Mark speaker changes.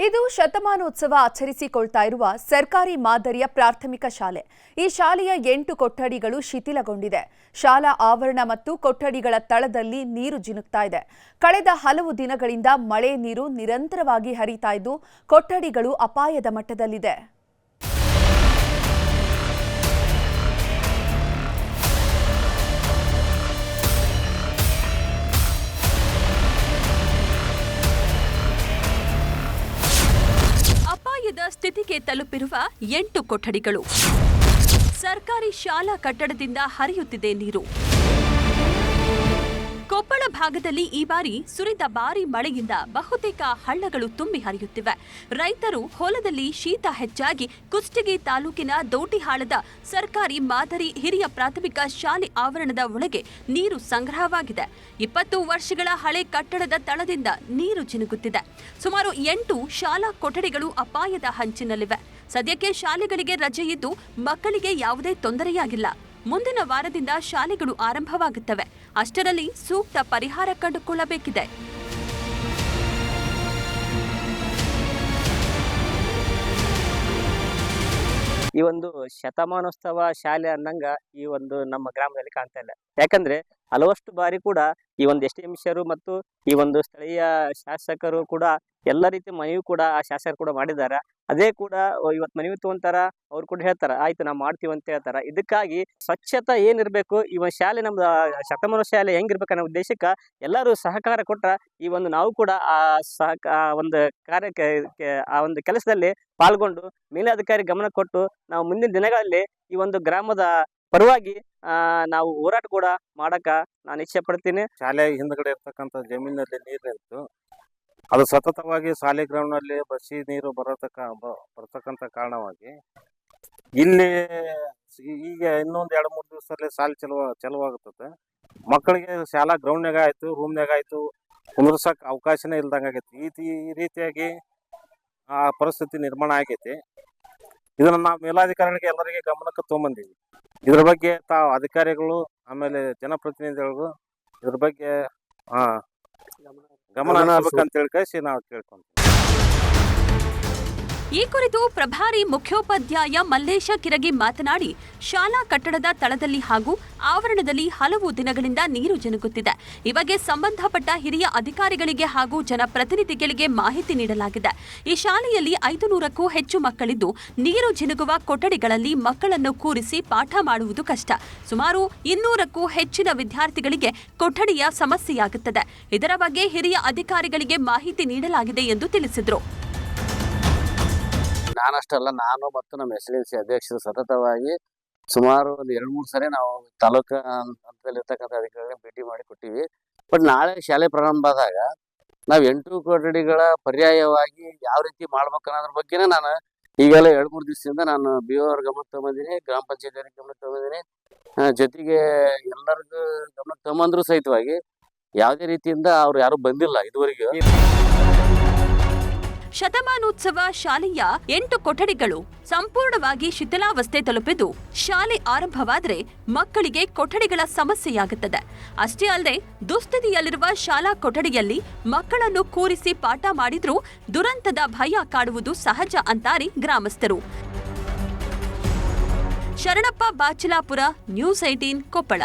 Speaker 1: ಇದು ಶತಮಾನೋತ್ಸವ ಆಚರಿಸಿಕೊಳ್ತಾ ಇರುವ ಸರ್ಕಾರಿ ಮಾದರಿಯ ಪ್ರಾಥಮಿಕ ಶಾಲೆ. ಈ ಶಾಲೆಯ 8 ಕೊಠಡಿಗಳು ಶಿಥಿಲಗೊಂಡಿದೆ. ಶಾಲಾ ಆವರಣ ಮತ್ತು ಕೊಠಡಿಗಳ ತಳದಲ್ಲಿ ನೀರು ಜಿನುಗ್ತಾ ಇದೆ. ಕಳೆದ ಹಲವು ದಿನಗಳಿಂದ ಮಳೆ ನೀರು ನಿರಂತರವಾಗಿ ಹರಿತಾ ಇದ್ದು ಕೊಠಡಿಗಳು ಅಪಾಯದ ಮಟ್ಟದಲ್ಲಿದೆ. ಅಪಾಯದ ಸ್ಥಿತಿಗೆ ತಲುಪಿರುವ 8 ಕೊಠಡಿಗಳು. ಸರ್ಕಾರಿ ಶಾಲಾ ಕಟ್ಟಡದಿಂದ ಹರಿಯುತ್ತಿದೆ ನೀರು. ಕೊಪ್ಪಳ ಭಾಗದಲ್ಲಿ ಈ ಬಾರಿ ಸುರಿದ ಭಾರೀ ಮಳೆಯಿಂದ ಬಹುತೇಕ ಹಳ್ಳಗಳು ತುಂಬಿ ಹರಿಯುತ್ತಿವೆ. ರೈತರು ಹೊಲದಲ್ಲಿ ಶೀತ ಹೆಚ್ಚಾಗಿ ಕುಷ್ಟಗಿ ತಾಲೂಕಿನ ದೋಟಿಹಾಳದ ಸರ್ಕಾರಿ ಮಾದರಿ ಹಿರಿಯ ಪ್ರಾಥಮಿಕ ಶಾಲೆ ಆವರಣದ ಒಳಗೆ ನೀರು ಸಂಗ್ರಹವಾಗಿದೆ. 20 ವರ್ಷಗಳ ಹಳೆ ಕಟ್ಟಡದ ತಳದಿಂದ ನೀರು ಜಿನುಗುತ್ತಿದೆ. ಸುಮಾರು 8 ಶಾಲಾ ಕೊಠಡಿಗಳು ಅಪಾಯದ ಹಂಚಿನಲ್ಲಿವೆ. ಸದ್ಯಕ್ಕೆ ಶಾಲೆಗಳಿಗೆ ರಜೆ ಇದ್ದು ಮಕ್ಕಳಿಗೆ ಯಾವುದೇ ತೊಂದರೆಯಾಗಿಲ್ಲ. ಮುಂದಿನ ವಾರದಿಂದ ಶಾಲೆಗಳು ಆರಂಭವಾಗುತ್ತವೆ. ಅಷ್ಟರಲ್ಲಿ ಸೂಕ್ತ ಪರಿಹಾರ ಕಂಡುಕೊಳ್ಳಬೇಕಿದೆ.
Speaker 2: ಈ ಒಂದು ಶತಮಾನೋತ್ಸವ ಶಾಲೆ ಅನ್ನಂಗ ಈ ಒಂದು ನಮ್ಮ ಗ್ರಾಮದಲ್ಲಿ ಕಾಣ್ತಾ ಇಲ್ಲ. ಯಾಕಂದ್ರೆ ಹಲವಷ್ಟು ಬಾರಿ ಕೂಡ ಈ ಒಂದು ಎಸ್ಟಿಎಂಸಿಯರು ಮತ್ತು ಈ ಒಂದು ಸ್ಥಳೀಯ ಶಾಸಕರು ಕೂಡ ಎಲ್ಲ ರೀತಿ ಮನವಿ ಕೂಡ ಆ ಶಾಸಕರು ಕೂಡ ಮಾಡಿದ್ದಾರೆ. ಅದೇ ಕೂಡ ಇವತ್ತು ಮನವಿ ತಗೊಂತಾರ, ಅವ್ರು ಕೂಡ ಹೇಳ್ತಾರ ಆಯ್ತು ನಾವು ಮಾಡ್ತೀವಿ ಅಂತ ಹೇಳ್ತಾರ. ಇದಕ್ಕಾಗಿ ಸ್ವಚ್ಛತೆ ಏನಿರ್ಬೇಕು, ಈ ಒಂದು ಶಾಲೆ ನಮ್ದು ಶತಮಾನ ಶಾಲೆ ಹೆಂಗಿರ್ಬೇಕು ಅನ್ನೋ ಉದ್ದೇಶಕ್ಕೆ ಎಲ್ಲರೂ ಸಹಕಾರ ಕೊಟ್ರ ಈ ಒಂದು ನಾವು ಕೂಡ ಆ ಒಂದು ಕಾರ್ಯಕ್ಕೆ ಆ ಒಂದು ಕೆಲಸದಲ್ಲಿ ಪಾಲ್ಗೊಂಡು ಮೇಲಾಧಿಕಾರಿ ಗಮನ ಕೊಟ್ಟು ನಾವು ಮುಂದಿನ ದಿನಗಳಲ್ಲಿ ಈ ಒಂದು ಗ್ರಾಮದ ಪರವಾಗಿ ನಾವು ಹೋರಾಟ ಕೂಡ ಮಾಡಕ ನಾನು ಇಚ್ಛೆ ಪಡ್ತೀನಿ.
Speaker 3: ಶಾಲೆ ಹಿಂದ್ಗಡೆ ಇರ್ತಕ್ಕಂಥ ಜಮೀನಲ್ಲಿ ನೀರು ನಿಂತು ಅದು ಸತತವಾಗಿ ಶಾಲೆ ಗ್ರೌಂಡ್ನಲ್ಲಿ ಬಸಿ ನೀರು ಬರತಕ್ಕಂಥ ಕಾರಣವಾಗಿ ಇಲ್ಲಿ ಈಗ ಇನ್ನೊಂದು 2-3 ದಿವಸದಲ್ಲಿ ಶಾಲೆ ಚಲುವಾಗುತ್ತದೆ. ಮಕ್ಕಳಿಗೆ ಶಾಲಾ ಗ್ರೌಂಡ್ನಾಗ ಆಯ್ತು, ರೂಮ್ನಾಗ ಆಯ್ತು, ಕುಂದ್ರಸಕ್ ಅವಕಾಶನೇ ಇಲ್ದಂಗ ಆಗೈತಿ. ಈ ರೀತಿಯಾಗಿ ಆ ಪರಿಸ್ಥಿತಿ ನಿರ್ಮಾಣ ಆಗೈತಿ. ಇದನ್ನ ನಾವು ಮೇಲಾಧಿಕಾರಿಗಳಿಗೆ ಎಲ್ಲರಿಗೆ ಗಮನಕ್ಕೆ ತಗೊಂಬಂದೀವಿ. ಇದ್ರ ಬಗ್ಗೆ ತಾವು ಅಧಿಕಾರಿಗಳು ಆಮೇಲೆ ಜನಪ್ರತಿನಿಧಿಗಳಿಗೂ ಇದ್ರ ಬಗ್ಗೆ ಗಮನ ಹರಿಸಬೇಕಂತ ಹೇಳಿ ನಾವು ಕೇಳ್ಕೊಂತೀವಿ.
Speaker 1: ಈ ಕುರಿತು ಪ್ರಭಾರಿ ಮುಖ್ಯೋಪಾಧ್ಯಾಯ ಮಲ್ಲೇಶ ಕಿರಗಿ ಮಾತನಾಡಿ, ಶಾಲಾ ಕಟ್ಟಡದ ತಳದಲ್ಲಿ ಹಾಗೂ ಆವರಣದಲ್ಲಿ ಹಲವು ದಿನಗಳಿಂದ ನೀರು ಜಿನುಗುತ್ತಿದೆ. ಈ ಬಗ್ಗೆ ಸಂಬಂಧಪಟ್ಟ ಹಿರಿಯ ಅಧಿಕಾರಿಗಳಿಗೆ ಹಾಗೂ ಜನಪ್ರತಿನಿಧಿಗಳಿಗೆ ಮಾಹಿತಿ ನೀಡಲಾಗಿದೆ. ಈ ಶಾಲೆಯಲ್ಲಿ 500ಕ್ಕೂ ಹೆಚ್ಚು ಮಕ್ಕಳಿದ್ದು ನೀರು ಜಿನುಗುವ ಕೊಠಡಿಗಳಲ್ಲಿ ಮಕ್ಕಳನ್ನು ಕೂರಿಸಿ ಪಾಠ ಮಾಡುವುದು ಕಷ್ಟ. ಸುಮಾರು 200ಕ್ಕೂ ಹೆಚ್ಚಿನ ವಿದ್ಯಾರ್ಥಿಗಳಿಗೆ ಕೊಠಡಿಯ ಸಮಸ್ಯೆಯಾಗುತ್ತದೆ. ಇದರ ಬಗ್ಗೆ ಹಿರಿಯ ಅಧಿಕಾರಿಗಳಿಗೆ ಮಾಹಿತಿ ನೀಡಲಾಗಿದೆ ಎಂದು ತಿಳಿಸಿದರು.
Speaker 4: ನಾನಷ್ಟಲ್ಲ, ನಾನು ಮತ್ತು ನಮ್ಮ SLC ಅಧ್ಯಕ್ಷರು ಸತತವಾಗಿ ಸುಮಾರು ಒಂದು 2-3 ಸರಿ ನಾವು ತಾಲೂಕು ಹಂತದಲ್ಲಿರ್ತಕ್ಕಂಥ ಅಧಿಕಾರಿಗಳಿಗೆ ಭೇಟಿ ಮಾಡಿ ಕೊಟ್ಟಿವಿ. ಬಟ್ ನಾಳೆ ಶಾಲೆ ಪ್ರಾರಂಭ ಆದಾಗ ನಾವು 8 ಕೊಠಡಿಗಳ ಪರ್ಯಾಯವಾಗಿ ಯಾವ ರೀತಿ ಮಾಡ್ಬೇಕು ಅನ್ನೋದ್ರ ಬಗ್ಗೆನೇ ನಾನು ಈಗೆಲ್ಲ 2-3 ದಿವಸದಿಂದ ನಾನು BO ಅವ್ರ ಗಮನಕ್ಕೆ ತಗೊಂಡಿದ್ದೀನಿ, ಗ್ರಾಮ ಪಂಚಾಯತ್ ಅವರಿಗೆ ಗಮನಕ್ಕೆ ತಗೊಂಡಿದ್ದೀನಿ. ಜೊತೆಗೆ ಎಲ್ಲರಿಗೂ ಗಮನಕ್ಕೆ ತಗೊಂಡ್ರು ಸಹಿತವಾಗಿ ಯಾವುದೇ ರೀತಿಯಿಂದ ಅವ್ರು ಯಾರು ಬಂದಿಲ್ಲ ಇದುವರೆಗೂ.
Speaker 1: ಶತಮಾನೋತ್ಸವ ಶಾಲೆಯ 8 ಕೊಠಡಿಗಳು ಸಂಪೂರ್ಣವಾಗಿ ಶಿಥಿಲಾವಸ್ಥೆ ತಲುಪಿದ್ದು ಶಾಲೆ ಆರಂಭವಾದರೆ ಮಕ್ಕಳಿಗೆ ಕೊಠಡಿಗಳ ಸಮಸ್ಯೆಯಾಗುತ್ತದೆ. ಅಷ್ಟೇ ಅಲ್ಲದೆ ದುಸ್ಥಿತಿಯಲ್ಲಿರುವ ಶಾಲಾ ಕೊಠಡಿಯಲ್ಲಿ ಮಕ್ಕಳನ್ನು ಕೂರಿಸಿ ಪಾಠ ಮಾಡಿದ್ರೂ ದುರಂತದ ಭಯ ಕಾಡುವುದು ಸಹಜ ಅಂತಾರೆ ಗ್ರಾಮಸ್ಥರು. ಶರಣಪ್ಪ ಬಾಚಲಾಪುರ, ನ್ಯೂಸ್ 18 ಕೊಪ್ಪಳ.